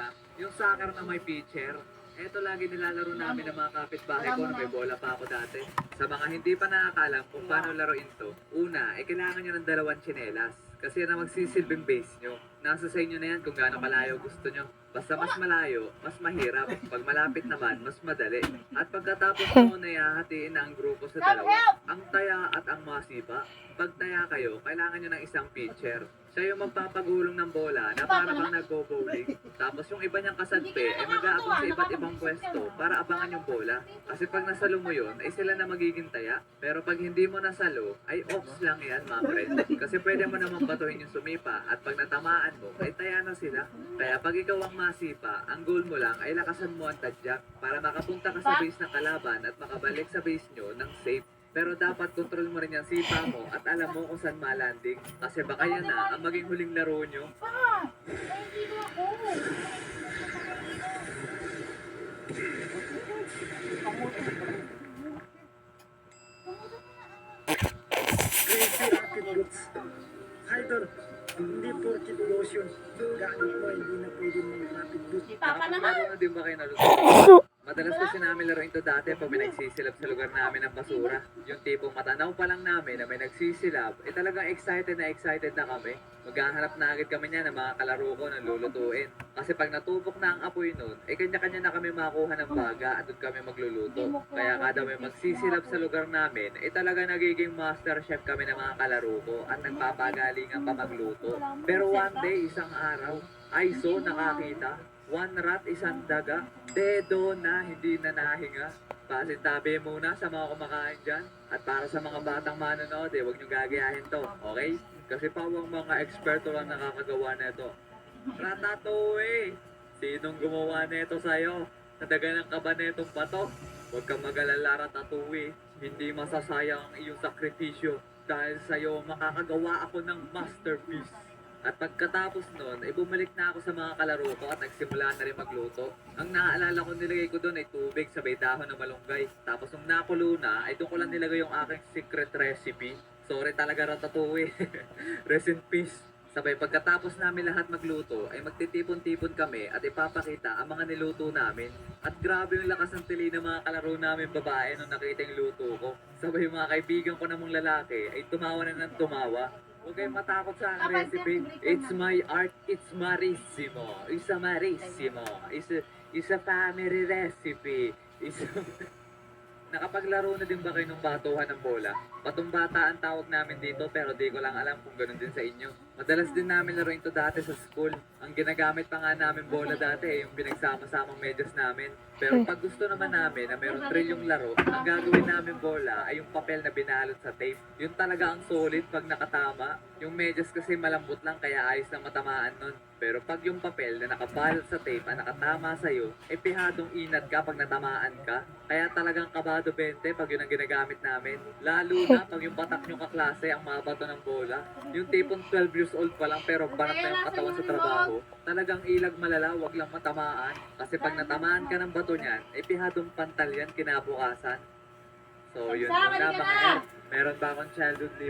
una, yung soccer na may pitcher. Ito lagi nilalaro namin ng mga kapitbahay ko na may bola pa ako dati. Sa mga hindi pa nakakalam kung paano laruin to, una, kailangan nyo ng dalawang tsinelas. Kasi yan ang magsisilbing base nyo. Nasa sa inyo na yan kung gaano kalayo gusto nyo. Basta mas malayo, mas mahirap. Pag malapit naman, mas madali. At pagkatapos mo na ihahatiin na ang grupo sa dalawa, ang taya at ang masipa, pag taya kayo, kailangan nyo ng isang pitcher. Siya yung magpapagulong ng bola na para bang nagbo-bowling. Tapos yung iba niyang kasadpe ay mag-aabang sa iba't ibang pwesto para abangan yung bola. Kasi pag nasalo mo yun, ay sila na magiging taya. Pero pag hindi mo nasalo, ay offs lang yan, mga friend. Kasi pwede mo naman batuhin yung sumipa at pag natamaan mo, ay taya na sila. Kaya pag ikaw ang masipa, ang goal mo lang ay lakasan mo ang tadyak para makapunta ka sa base ng kalaban at makabalik sa base nyo ng safe. Pero dapat control mo rin yung sipa mo at alam mo kung saan malanding. Kasi baka yan na ang maging huling laro nyo. Crazy Rocket Boots. Idol, hindi porkit lotion. Gamit mo, hindi na pwede mong rapid boot. Nakapaglaro na din ba kayo naluto? Madalas kasi namin laruin to dati pag may nagsisilab sa lugar namin ng basura. Yung tipong matanaw pa lang namin na may nagsisilab, talagang excited na kami. Maghahanap na agad kami niya ng mga kalaro ko na lulutuin. Kasi pag natubok na ang apoy nun, kanya-kanya na kami makuha ng baga at doon kami magluluto. Kaya kada may magsisilab sa lugar namin, talaga nagiging master chef kami ng mga kalaro ko at nagpapagalingan pa magluto. Pero one day, isang araw, ay so nakakita, one rat, isang daga, dedo na, hindi na nahinga. Pasintabi muna sa mga kumakain dyan. At para sa mga batang manonood, huwag nyo gagayahin to, okay? Kasi pawang mga eksperto lang nakakagawa nito. Ratatouille! Sinong gumawa nito sa'yo? Nadaga ng kaba netong pato? Huwag kang mag-alala, Ratatouille. Hindi masasayang ang iyong sakripisyo. Dahil sa'yo, makakagawa ako ng masterpiece. At pagkatapos nun, bumalik na ako sa mga kalaro ko at nagsimula na rin magluto. Ang naaalala ko nilagay ko doon ay tubig sabay dahon ng malunggay. Tapos nung nakulo na, doon ko lang nilagay yung aking secret recipe. Sorry talaga, Ratatouille. Rest in peace. Sabay pagkatapos namin lahat magluto, ay magtitipon-tipon kami at ipapakita ang mga niluto namin. At grabe yung lakas ng tili ng mga kalaro namin babae nung nakita yung luto ko. Sabay yung mga kaibigan ko namang lalaki ay tumawa na ng tumawa. Huwag kayong matakot sa aking recipe. It's my art, it's marissimo. It's a marissimo. It's a family recipe. Nakapaglaro na din ba kayo ng batuhan ng bola? Batong bata ang tawag namin dito pero di ko lang alam kung ganun din sa inyo. Madalas din namin laruin to dati sa school. Ang ginagamit pa nga namin bola dati yung pinagsama-samang medyas namin. Pero pag gusto naman namin na mayroong trilyong laro, ang gagawin namin bola ay yung papel na binalot sa tape. Yun talaga ang solid pag nakatama. Yung medyas kasi malambot lang kaya ayos na matamaan nun. Pero pag yung papel na nakabalot sa tape ang nakatama sa'yo, pihadong inat ka pag natamaan ka. Kaya talagang kabado 20 pag yun ang ginagamit namin. Lalo na pag yung patak nyo kaklase ang mabato ng bola. Yung tipong 12 years old pa lang pero barat na yung katawan sa trabaho. Talagang ilag malala, wag lang matamaan. Kasi pag natamaan ka ng bato niyan, pihadong pantal yan kinabukasan. So yun na mga meron ba akong childhood liba?